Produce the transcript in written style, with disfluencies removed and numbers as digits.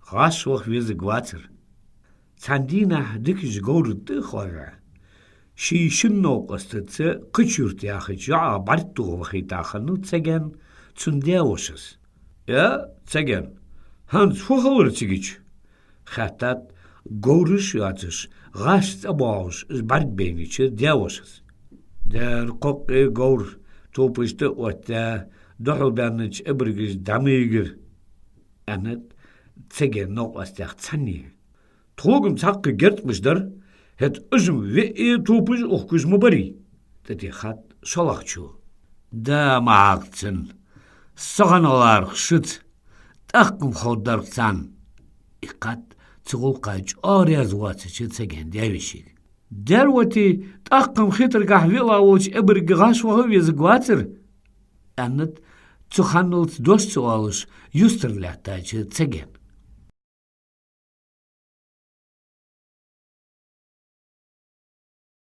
Gaswach wies gwater. Tandina dikkies gouden teugwaga. She shinnook als het kutjurt ja, bartoogwagitagen nu tegen zundeusjes. Ja, tegen. Hans Vogelrtzigich. Gaat dat goudusjatus, rast abaus, is bartbenetje, deusjes. Der kok gour, topiste wat dochelbernetje ebrigis damiger. En het tegen nog als der zannie. Trogem takke gertmisder, het uzum we topis ochkus mobari. Dat je gaat solachtjo. Da maakten. Saganalar schut. Takkum goddartan. Ik had zugulkaj ariaz watje tegen devishik. Der wati takkum gitter gahwila woch eber gaswa wies gwater. En het zuchanelt dostoalus justerletaje tegen.